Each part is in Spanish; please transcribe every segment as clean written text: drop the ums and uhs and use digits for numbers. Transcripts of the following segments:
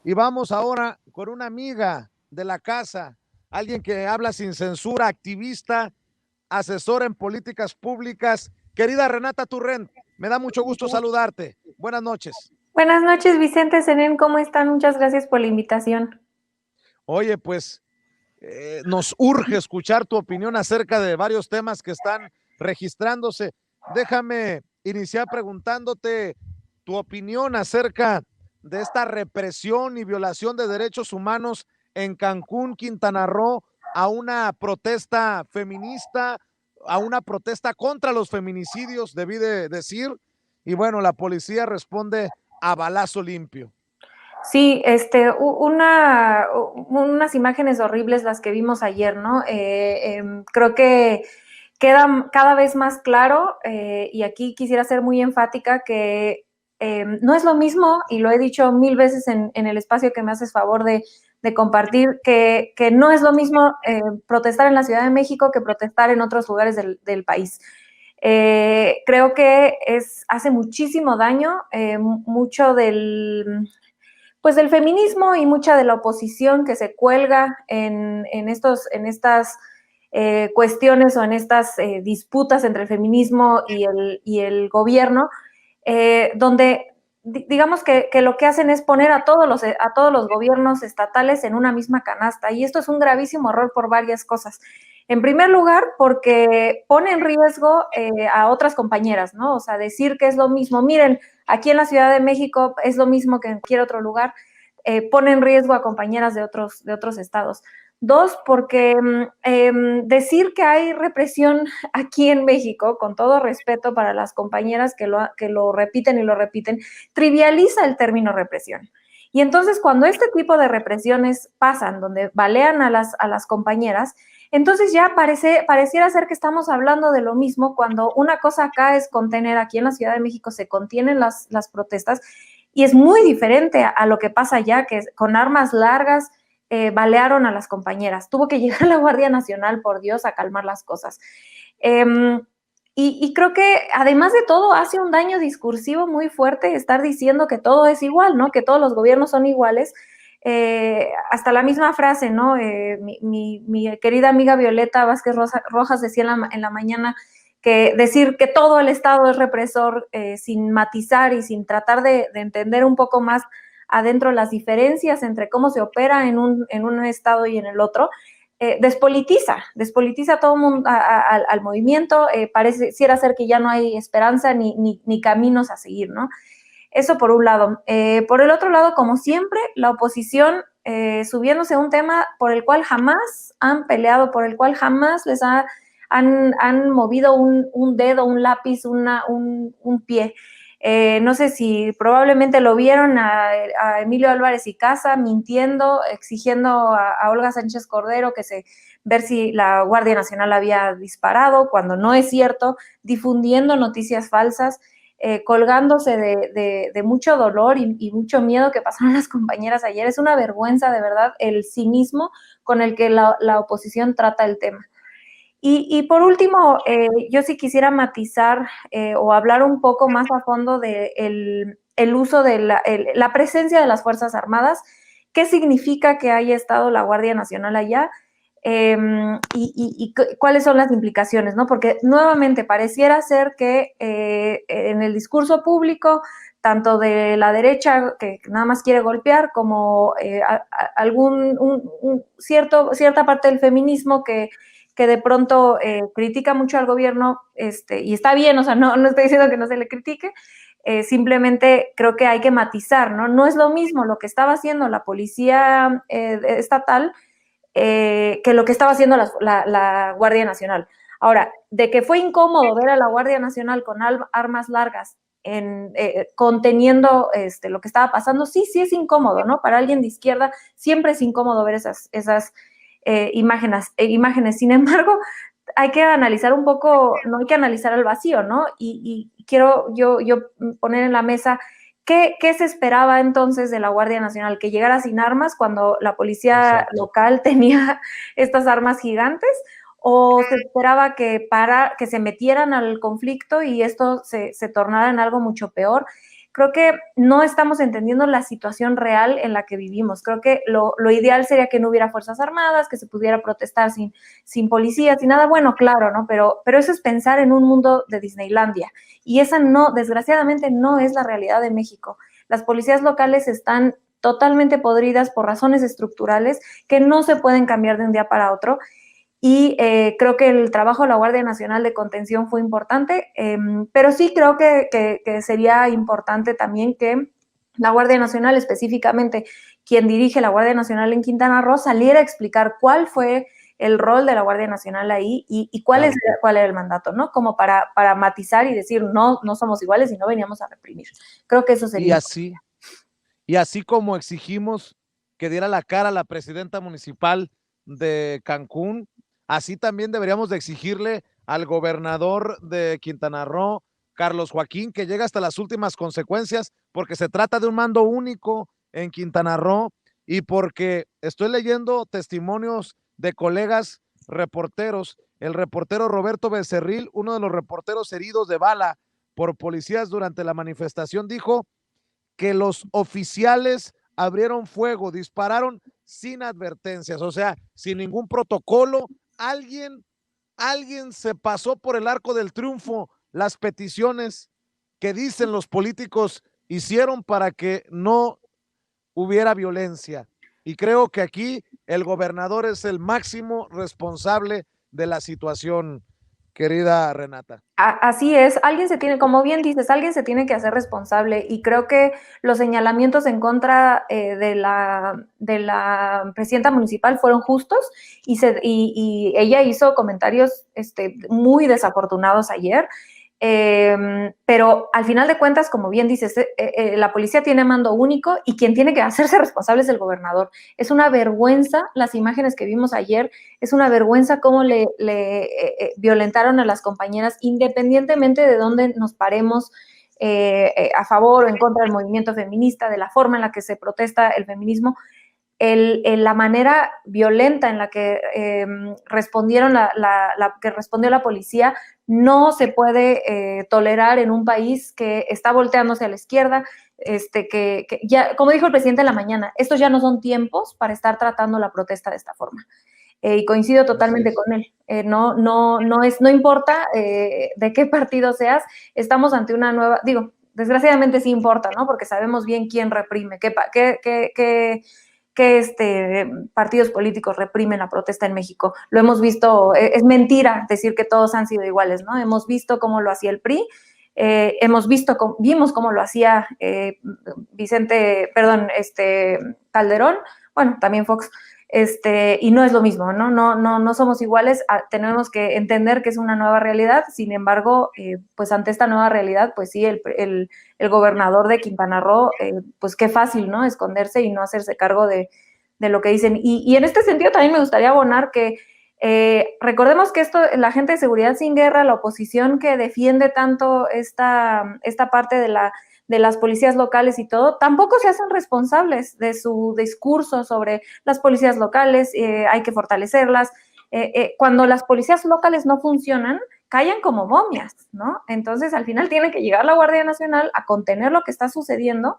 Y vamos ahora con una amiga de la casa, alguien que habla sin censura, activista, asesora en políticas públicas. Querida Renata Turrent, me da mucho gusto saludarte. Buenas noches. Buenas noches, Vicente Senén, ¿cómo están? Muchas gracias por la invitación. Oye, pues nos urge escuchar tu opinión acerca de varios temas que están registrándose. Déjame iniciar preguntándote tu opinión acerca de esta represión y violación de derechos humanos en Cancún, Quintana Roo, a una protesta feminista, a una protesta contra los feminicidios, debí de decir, y bueno, la policía responde a balazo limpio. Sí, unas imágenes horribles las que vimos ayer, ¿no? Creo que queda cada vez más claro, y aquí quisiera ser muy enfática, que no es lo mismo, y lo he dicho mil veces en el espacio que me haces favor de compartir, que no es lo mismo protestar en la Ciudad de México que protestar en otros lugares del país. Creo que hace muchísimo daño, mucho del feminismo y mucha de la oposición que se cuelga en estas cuestiones o en estas disputas entre el feminismo y el gobierno, donde digamos que lo que hacen es poner a todos los gobiernos estatales en una misma canasta, y esto es un gravísimo error por varias cosas. En primer lugar, porque pone en riesgo a otras compañeras, ¿no? O sea, decir que es lo mismo, miren, aquí en la Ciudad de México es lo mismo que en cualquier otro lugar, pone en riesgo a compañeras de otros estados. Dos, porque decir que hay represión aquí en México, con todo respeto para las compañeras que lo repiten y lo repiten, trivializa el término represión. Y entonces cuando este tipo de represiones pasan, donde balean a las compañeras, entonces ya pareciera ser que estamos hablando de lo mismo, cuando una cosa acá es contener, aquí en la Ciudad de México se contienen las protestas, y es muy diferente a lo que pasa allá, que con armas largas balearon a las compañeras. Tuvo que llegar la Guardia Nacional, por Dios, a calmar las cosas. Eh, y creo que además de todo hace un daño discursivo muy fuerte estar diciendo que todo es igual, ¿no? Que todos los gobiernos son iguales. Hasta la misma frase, ¿no? Mi querida amiga Violeta Vázquez Rojas decía en la mañana que decir que todo el Estado es represor, sin matizar y sin tratar de entender un poco más adentro las diferencias entre cómo se opera en un Estado y en el otro, despolitiza a todo mundo, al movimiento, pareciera ser que ya no hay esperanza ni caminos a seguir, ¿no? Eso por un lado. Por el otro lado, como siempre, la oposición subiéndose a un tema por el cual jamás han peleado, por el cual jamás han movido un dedo, un lápiz, un pie. No sé si probablemente lo vieron a Emilio Álvarez y Casa mintiendo, exigiendo a Olga Sánchez Cordero ver si la Guardia Nacional había disparado, cuando no es cierto, difundiendo noticias falsas, colgándose de mucho dolor y mucho miedo que pasaron las compañeras ayer. Es una vergüenza, de verdad, el cinismo con el que la oposición trata el tema. Y por último, yo sí quisiera matizar o hablar un poco más a fondo de el uso de la presencia de las Fuerzas Armadas, qué significa que haya estado la Guardia Nacional allá, y cuáles son las implicaciones, ¿no? Porque nuevamente pareciera ser que en el discurso público, tanto de la derecha que nada más quiere golpear, como cierta parte del feminismo que de pronto critica mucho al gobierno, y está bien, o sea, no estoy diciendo que no se le critique, simplemente creo que hay que matizar, ¿no? No es lo mismo lo que estaba haciendo la policía estatal que lo que estaba haciendo la Guardia Nacional. Ahora, de que fue incómodo ver a la Guardia Nacional con armas largas conteniendo lo que estaba pasando, sí es incómodo, ¿no? Para alguien de izquierda siempre es incómodo ver esas imágenes. Sin embargo, hay que analizar un poco, no hay que analizar al vacío, ¿no? Y quiero yo poner en la mesa ¿qué se esperaba entonces de la Guardia Nacional? ¿Que llegara sin armas cuando la policía Exacto. local tenía estas armas gigantes? ¿O se esperaba que se metieran al conflicto y esto se tornara en algo mucho peor? creo que no estamos entendiendo la situación real en la que vivimos. Creo que lo ideal sería que no hubiera fuerzas armadas, que se pudiera protestar sin policías, sin nada. Bueno, claro, ¿no? Pero eso es pensar en un mundo de Disneylandia. Y esa no, desgraciadamente, no es la realidad de México. Las policías locales están totalmente podridas por razones estructurales que no se pueden cambiar de un día para otro. Y creo que el trabajo de la Guardia Nacional de Contención fue importante, pero sí creo que sería importante también que la Guardia Nacional, específicamente quien dirige la Guardia Nacional en Quintana Roo, saliera a explicar cuál fue el rol de la Guardia Nacional ahí y cuál era el mandato, ¿no? Como para matizar y decir, no somos iguales y no veníamos a reprimir. Creo que eso sería importante. Y así como exigimos que diera la cara a la presidenta municipal de Cancún, así también deberíamos de exigirle al gobernador de Quintana Roo, Carlos Joaquín, que llega hasta las últimas consecuencias, porque se trata de un mando único en Quintana Roo y porque estoy leyendo testimonios de colegas reporteros. El reportero Roberto Becerril, uno de los reporteros heridos de bala por policías durante la manifestación, dijo que los oficiales abrieron fuego, dispararon sin advertencias, o sea, sin ningún protocolo. Alguien se pasó por el arco del triunfo las peticiones que dicen los políticos hicieron para que no hubiera violencia. Y creo que aquí el gobernador es el máximo responsable de la situación, querida Renata. Así es, alguien se tiene, como bien dices, alguien se tiene que hacer responsable y creo que los señalamientos en contra de la presidenta municipal fueron justos y ella hizo comentarios muy desafortunados ayer. Pero al final de cuentas, como bien dices, la policía tiene mando único y quien tiene que hacerse responsable es el gobernador. Es una vergüenza las imágenes que vimos ayer, es una vergüenza cómo le violentaron a las compañeras, independientemente de dónde nos paremos a favor o en contra del movimiento feminista, de la forma en la que se protesta el feminismo. La manera violenta en la que respondieron que respondió la policía no se puede tolerar en un país que está volteándose a la izquierda, que ya, como dijo el presidente en la mañana, estos ya no son tiempos para estar tratando la protesta de esta forma. Y coincido totalmente con él. No importa de qué partido seas, estamos ante una nueva, desgraciadamente sí importa, ¿no? Porque sabemos bien quién reprime, qué partidos políticos reprimen la protesta en México. Lo hemos visto, es mentira decir que todos han sido iguales, ¿no? Hemos visto cómo lo hacía el PRI, vimos cómo lo hacía Calderón, bueno, también Fox, y no es lo mismo, ¿no? No somos iguales, tenemos que entender que es una nueva realidad, sin embargo, pues ante esta nueva realidad, pues sí, el gobernador de Quintana Roo, pues qué fácil, ¿no? Esconderse y no hacerse cargo de lo que dicen. Y en este sentido también me gustaría abonar que recordemos que la gente de Seguridad Sin Guerra, la oposición que defiende tanto esta parte de las policías locales y todo, tampoco se hacen responsables de su discurso sobre las policías locales, hay que fortalecerlas. Cuando las policías locales no funcionan, callan como momias, ¿no? Entonces, al final tiene que llegar la Guardia Nacional a contener lo que está sucediendo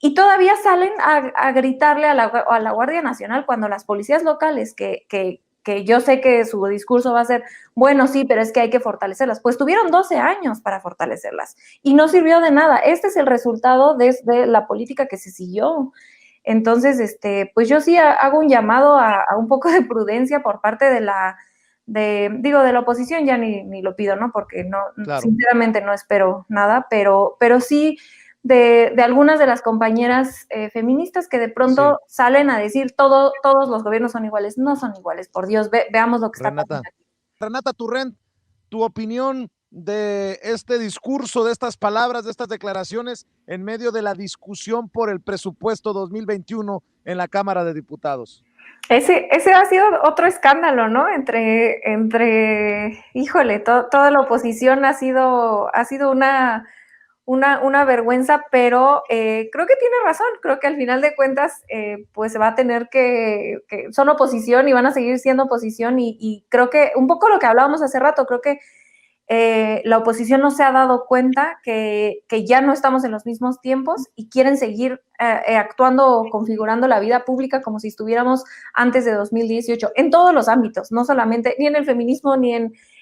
y todavía salen a gritarle a la Guardia Nacional cuando las policías locales, que yo sé que su discurso va a ser, bueno, sí, pero es que hay que fortalecerlas. Pues tuvieron 12 años para fortalecerlas y no sirvió de nada. Este es el resultado de la política que se siguió. Entonces, pues yo sí hago un llamado a un poco de prudencia por parte de la oposición, ya ni lo pido, ¿no? Porque Claro. Sinceramente no espero nada, pero sí de algunas de las compañeras feministas que de pronto salen a decir todos los gobiernos son iguales. No son iguales, por Dios, veamos lo que está pasando aquí. Renata Turrent, tu opinión de este discurso, de estas palabras, de estas declaraciones en medio de la discusión por el presupuesto 2021 en la Cámara de Diputados. Ese ha sido otro escándalo, ¿no? Híjole, toda la oposición ha sido una vergüenza, pero creo que tiene razón. Creo que al final de cuentas, pues se va a tener que son oposición y van a seguir siendo oposición y creo que un poco lo que hablábamos hace rato, creo que la oposición no se ha dado cuenta que ya no estamos en los mismos tiempos y quieren seguir actuando o configurando la vida pública como si estuviéramos antes de 2018, en todos los ámbitos, no solamente, ni en el feminismo, ni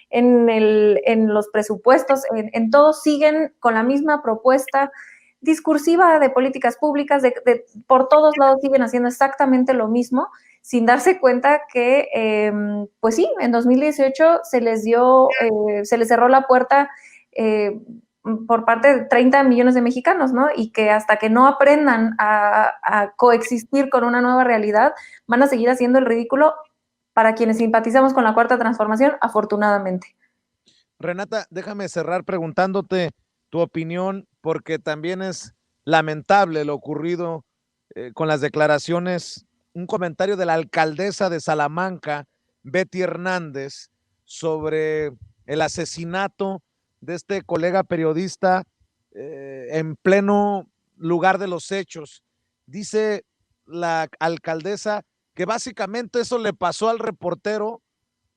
en los presupuestos, en todos siguen con la misma propuesta discursiva de políticas públicas, por todos lados siguen haciendo exactamente lo mismo, sin darse cuenta que, pues sí, en 2018 se les cerró la puerta por parte de 30 millones de mexicanos, ¿no? Y que hasta que no aprendan a coexistir con una nueva realidad, van a seguir haciendo el ridículo para quienes simpatizamos con la Cuarta Transformación, afortunadamente. Renata, déjame cerrar preguntándote tu opinión, porque también es lamentable lo ocurrido con las declaraciones, un comentario de la alcaldesa de Salamanca, Betty Hernández, sobre el asesinato de este colega periodista en pleno lugar de los hechos. Dice la alcaldesa que básicamente eso le pasó al reportero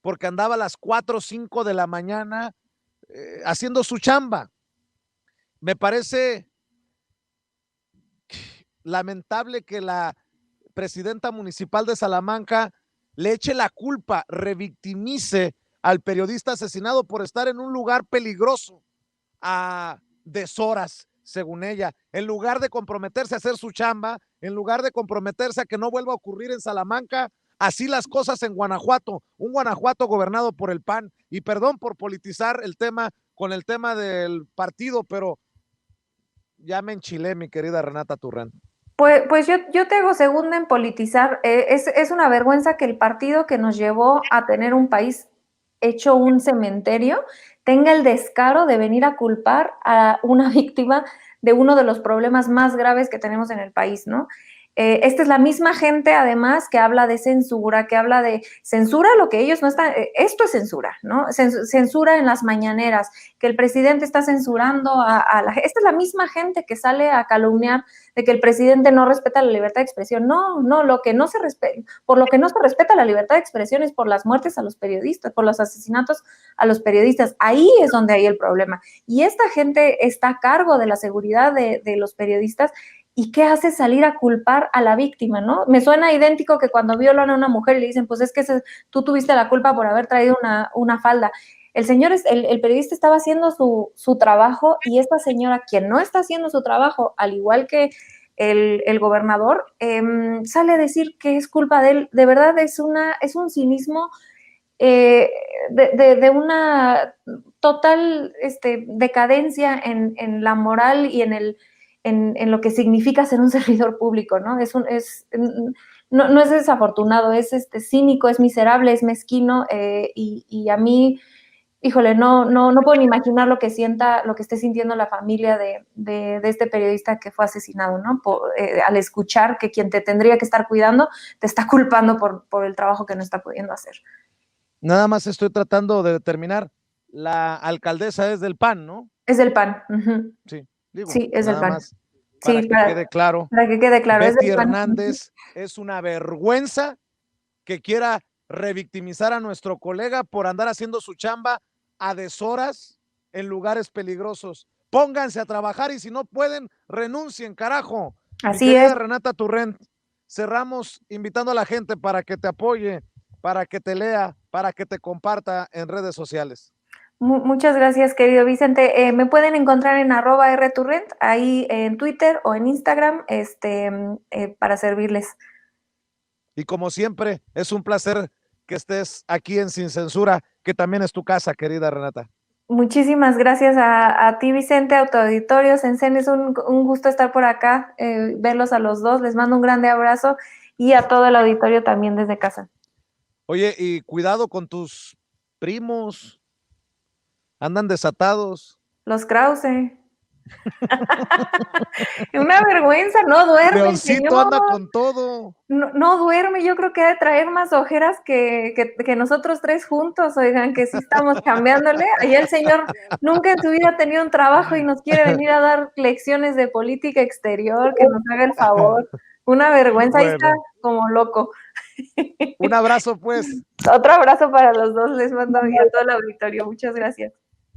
porque andaba a las 4 o 5 de la mañana haciendo su chamba. Me parece lamentable que la presidenta municipal de Salamanca le eche la culpa, revictimice al periodista asesinado por estar en un lugar peligroso a deshoras, según ella, en lugar de comprometerse a hacer su chamba, en lugar de comprometerse a que no vuelva a ocurrir en Salamanca. Así las cosas en Guanajuato, un Guanajuato gobernado por el PAN, y perdón por politizar el tema con el tema del partido, pero ya me enchilé, mi querida Renata Turrent. Pues yo te hago segunda en politizar. Es una vergüenza que el partido que nos llevó a tener un país hecho un cementerio tenga el descaro de venir a culpar a una víctima de uno de los problemas más graves que tenemos en el país, ¿no? Esta es la misma gente, además, que habla de censura, que habla de censura lo que ellos no están, esto es censura, ¿no? Censura en las mañaneras, que el presidente está censurando esta es la misma gente que sale a calumniar de que el presidente no respeta la libertad de expresión. No, lo que no se respeta, por lo que no se respeta la libertad de expresión es por las muertes a los periodistas, por los asesinatos a los periodistas. Ahí es donde hay el problema. Y esta gente está a cargo de la seguridad de los periodistas. ¿Y qué hace salir a culpar a la víctima, no? Me suena idéntico que cuando violan a una mujer y le dicen, pues es que tú tuviste la culpa por haber traído una falda. El periodista estaba haciendo su trabajo, y esta señora, quien no está haciendo su trabajo, al igual que el gobernador, sale a decir que es culpa de él. De verdad es un cinismo de una total decadencia en la moral y en lo que significa ser un servidor público, ¿no? No es desafortunado, es cínico, es miserable, es mezquino, y a mí, híjole, no puedo ni imaginar lo que esté sintiendo la familia de este periodista que fue asesinado, ¿no? Al escuchar que quien te tendría que estar cuidando te está culpando por el trabajo que no está pudiendo hacer. Nada más estoy tratando de determinar, la alcaldesa es del PAN, ¿no? Es del PAN. Uh-huh. Sí, digo, sí, es del PAN. Más para sí, que quede claro. Para que quede claro. Betty Hernández es una vergüenza que quiera revictimizar a nuestro colega por andar haciendo su chamba a deshoras en lugares peligrosos. Pónganse a trabajar, y si no pueden, renuncien, carajo. Así Mi querida es. Renata Turrent, cerramos invitando a la gente para que te apoye, para que te lea, para que te comparta en redes sociales. Muchas gracias, querido Vicente. Me pueden encontrar en @rturrent, ahí en Twitter o en Instagram, para servirles. Y como siempre, es un placer que estés aquí en Sin Censura, que también es tu casa, querida Renata. Muchísimas gracias a ti, Vicente, a tu auditorio. Sensen, es un gusto estar por acá, verlos a los dos. Les mando un grande abrazo, y a todo el auditorio también desde casa. Oye, y cuidado con tus primos, andan desatados. Los Krause. Una vergüenza, no duerme. Leoncito anda con todo. No duerme, yo creo que ha de traer más ojeras que nosotros tres juntos, oigan, que sí estamos cambiándole. Allá el señor nunca en su vida ha tenido un trabajo y nos quiere venir a dar lecciones de política exterior, que nos haga el favor. Una vergüenza, bueno. Ahí está como loco. Un abrazo, pues. Otro abrazo para los dos, les mando a todo el auditorio. Muchas gracias.